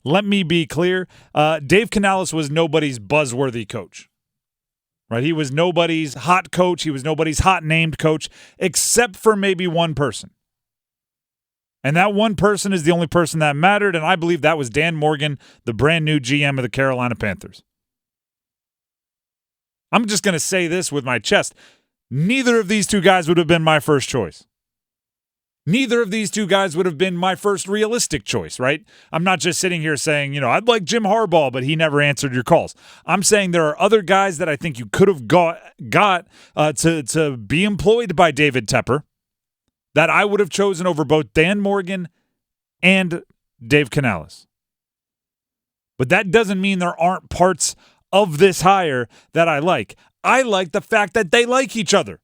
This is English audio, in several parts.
let me be clear. Dave Canales was nobody's buzzworthy coach. Right? He was nobody's hot coach. He was nobody's hot named coach, except for maybe one person. And that one person is the only person that mattered, and I believe that was Dan Morgan, the brand new GM of the Carolina Panthers. I'm just going to say this with my chest. Neither of these two guys would have been my first choice. Neither of these two guys would have been my first realistic choice, right? I'm not just sitting here saying, I'd like Jim Harbaugh, but he never answered your calls. I'm saying there are other guys that I think you could have got to be employed by David Tepper that I would have chosen over both Dan Morgan and Dave Canales. But that doesn't mean there aren't parts of this hire that I like. I like the fact that they like each other.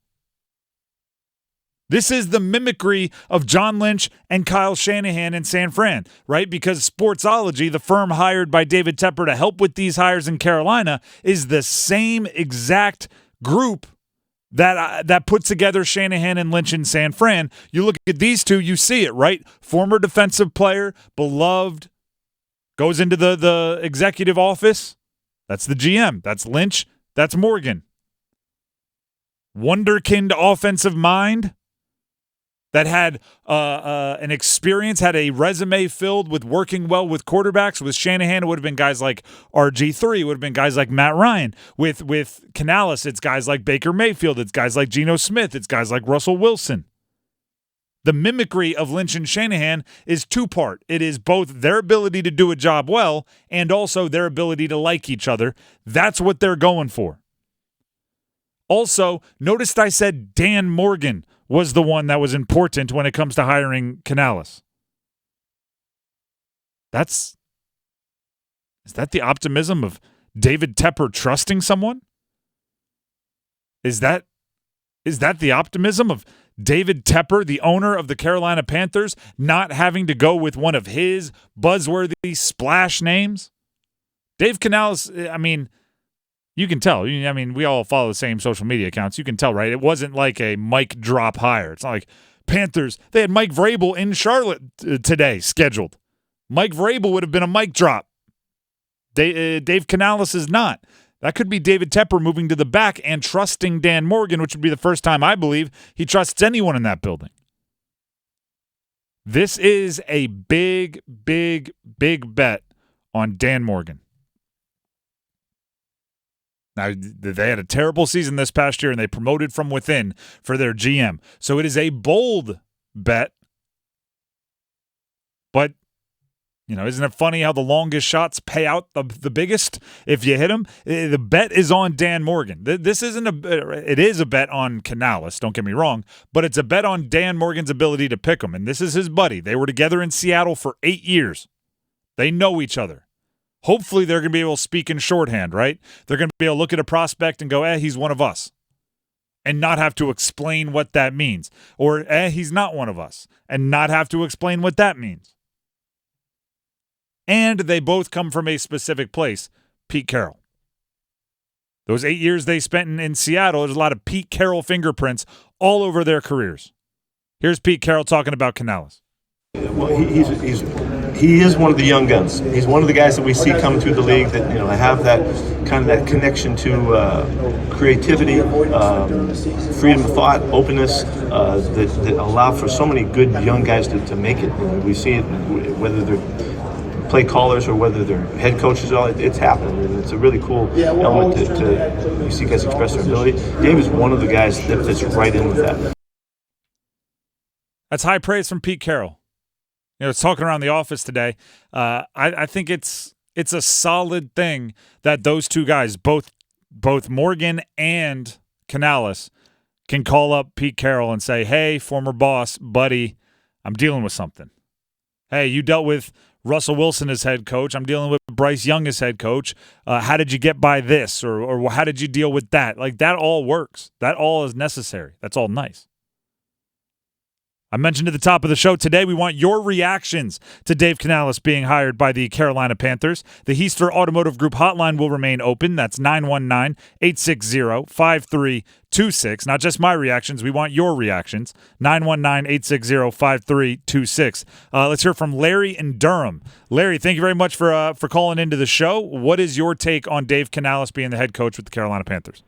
This is the mimicry of John Lynch and Kyle Shanahan in San Fran, right? Because Sportsology, the firm hired by David Tepper to help with these hires in Carolina, is the same exact group that puts together Shanahan and Lynch in San Fran. You look at these two, you see it, right? Former defensive player, beloved, goes into the executive office. That's the GM. That's Lynch. That's Morgan. Wonderkind offensive mind that had an experience, had a resume filled with working well with quarterbacks. With Shanahan, it would have been guys like RG3. It would have been guys like Matt Ryan. With Canales, it's guys like Baker Mayfield. It's guys like Geno Smith. It's guys like Russell Wilson. The mimicry of Lynch and Shanahan is two-part. It is both their ability to do a job well and also their ability to like each other. That's what they're going for. Also, noticed I said Dan Morgan was the one that was important when it comes to hiring Canales. Is that the optimism of David Tepper trusting someone? Is that the optimism of David Tepper, the owner of the Carolina Panthers, not having to go with one of his buzzworthy splash names? Dave Canales, you can tell. We all follow the same social media accounts. You can tell, right? It wasn't like a mic drop hire. It's not like Panthers. They had Mike Vrabel in Charlotte today scheduled. Mike Vrabel would have been a mic drop. Dave Canales is not. That could be David Tepper moving to the back and trusting Dan Morgan, which would be the first time I believe he trusts anyone in that building. This is a big, big, big bet on Dan Morgan. Now, they had a terrible season this past year, and they promoted from within for their GM. So it is a bold bet. But, isn't it funny how the longest shots pay out the biggest if you hit them? The bet is on Dan Morgan. This isn't it is a bet on Canales, don't get me wrong, but it's a bet on Dan Morgan's ability to pick him. And this is his buddy. They were together in Seattle for 8 years. They know each other. Hopefully they're going to be able to speak in shorthand, right? They're going to be able to look at a prospect and go, he's one of us, and not have to explain what that means. Or, he's not one of us, and not have to explain what that means. And they both come from a specific place, Pete Carroll. Those 8 years they spent in Seattle, there's a lot of Pete Carroll fingerprints all over their careers. Here's Pete Carroll talking about Canales. Well, he is one of the young guns. He's one of the guys that we see coming through the league that have that kind of that connection to creativity, freedom of thought, openness that allow for so many good young guys to make it. We see it whether they're play callers or whether they're head coaches. It's happening, and it's a really cool element to you see guys express their ability. Dave is one of the guys that fits right in with that. That's high praise from Pete Carroll. It's talking around the office today. I think it's a solid thing that those two guys, both Morgan and Canales, can call up Pete Carroll and say, hey, former boss, buddy, I'm dealing with something. Hey, you dealt with Russell Wilson as head coach. I'm dealing with Bryce Young as head coach. How did you get by this? Or how did you deal with that? Like, that all works. That all is necessary. That's all nice. I mentioned at the top of the show today, we want your reactions to Dave Canales being hired by the Carolina Panthers. The Heister Automotive Group hotline will remain open. That's 919-860-5326. Not just my reactions. We want your reactions. 919-860-5326. Let's hear from Larry in Durham. Larry, thank you very much for calling into the show. What is your take on Dave Canales being the head coach with the Carolina Panthers?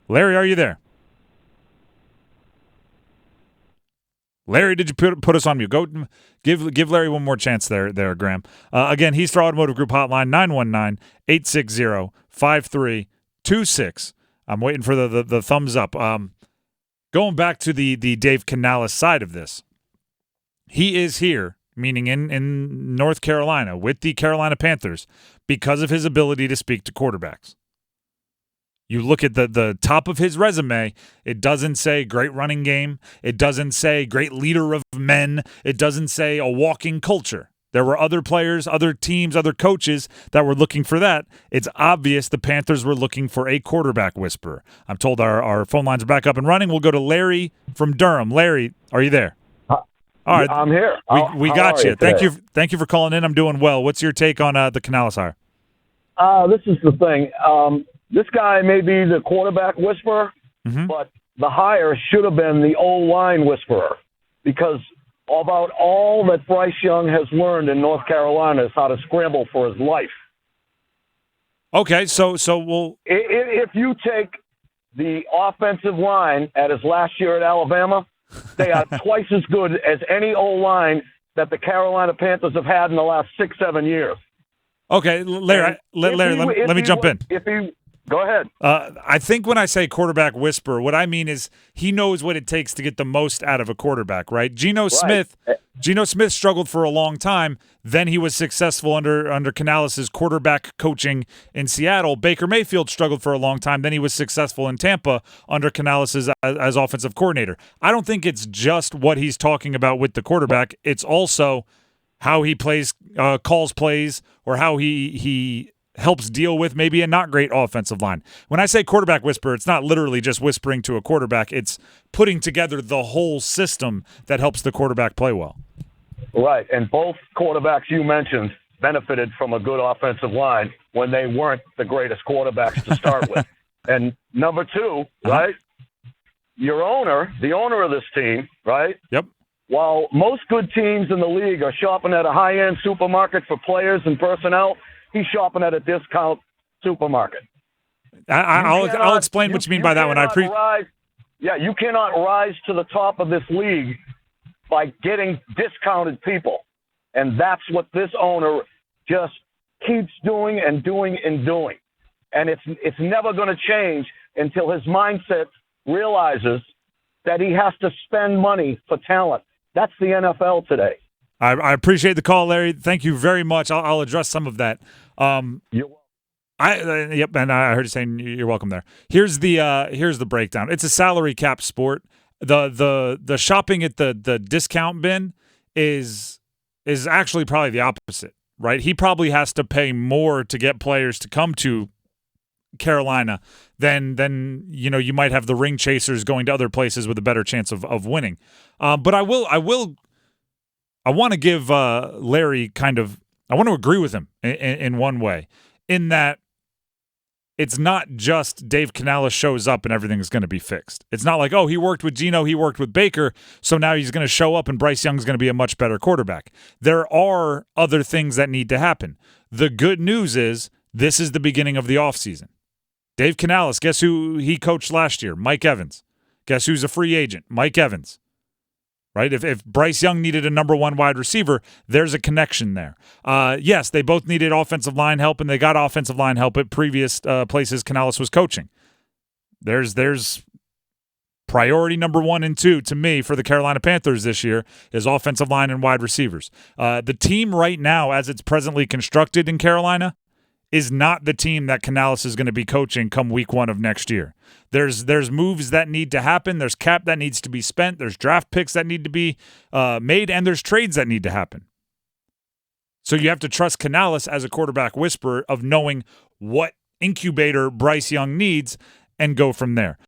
Larry, are you there? Larry, did you put us on mute? Go give Larry one more chance there, Graham. Again, Heister Automotive Group hotline, 919-860-5326. I'm waiting for the thumbs up. Going back to the Dave Canales side of this, he is here, meaning in North Carolina, with the Carolina Panthers, because of his ability to speak to quarterbacks. You look at the top of his resume, it doesn't say great running game. It doesn't say great leader of men. It doesn't say a walking culture. There were other players, other teams, other coaches that were looking for that. It's obvious the Panthers were looking for a quarterback whisperer. I'm told our phone lines are back up and running. We'll go to Larry from Durham. Larry, are you there? All right, I'm here. We got you. Thank you for calling in. I'm doing well. What's your take on the Canales hire? This is the thing. This guy may be the quarterback whisperer, but the hire should have been the O-line whisperer, because about all that Bryce Young has learned in North Carolina is how to scramble for his life. Okay, so we'll... If you take the offensive line at his last year at Alabama, they are twice as good as any O-line that the Carolina Panthers have had in the last 6-7 years. Okay, Larry, let me jump in. Go ahead. I think when I say quarterback whisperer, what I mean is he knows what it takes to get the most out of a quarterback, right? Geno Smith struggled for a long time. Then he was successful under Canales' quarterback coaching in Seattle. Baker Mayfield struggled for a long time. Then he was successful in Tampa under Canales as offensive coordinator. I don't think it's just what he's talking about with the quarterback. It's also how he calls plays, or how he helps deal with maybe a not great offensive line. When I say quarterback whisperer, it's not literally just whispering to a quarterback. It's putting together the whole system that helps the quarterback play well. Right, and both quarterbacks you mentioned benefited from a good offensive line when they weren't the greatest quarterbacks to start with. And number two, right, the owner of this team, right? Yep. While most good teams in the league are shopping at a high-end supermarket for players and personnel, he's shopping at a discount supermarket. I'll explain what you mean by that one. You cannot rise to the top of this league by getting discounted people. And that's what this owner just keeps doing and doing and doing. And it's never going to change until his mindset realizes that he has to spend money for talent. That's the NFL today. I appreciate the call, Larry. Thank you very much. I'll address some of that. You're welcome. And I heard you saying you're welcome there. Here's the breakdown. It's a salary cap sport. The shopping at the discount bin is actually probably the opposite, right? He probably has to pay more to get players to come to Carolina than you might have the ring chasers going to other places with a better chance of winning. But I want to give Larry I want to agree with him in one way, in that it's not just Dave Canales shows up and everything's going to be fixed. It's not like, oh, he worked with Geno, he worked with Baker, so now he's going to show up and Bryce Young's going to be a much better quarterback. There are other things that need to happen. The good news is this is the beginning of the offseason. Dave Canales, guess who he coached last year? Mike Evans. Guess who's a free agent? Mike Evans. Right? If Bryce Young needed a number one wide receiver, there's a connection there. Yes, they both needed offensive line help, and they got offensive line help at previous places Canales was coaching. There's priority number 1 and 2 to me for the Carolina Panthers this year is offensive line and wide receivers. The team right now, as it's presently constructed in Carolina, is not the team that Canales is going to be coaching come week 1 of next year. There's moves that need to happen. There's cap that needs to be spent. There's draft picks that need to be made, and there's trades that need to happen. So you have to trust Canales as a quarterback whisperer of knowing what incubator Bryce Young needs and go from there.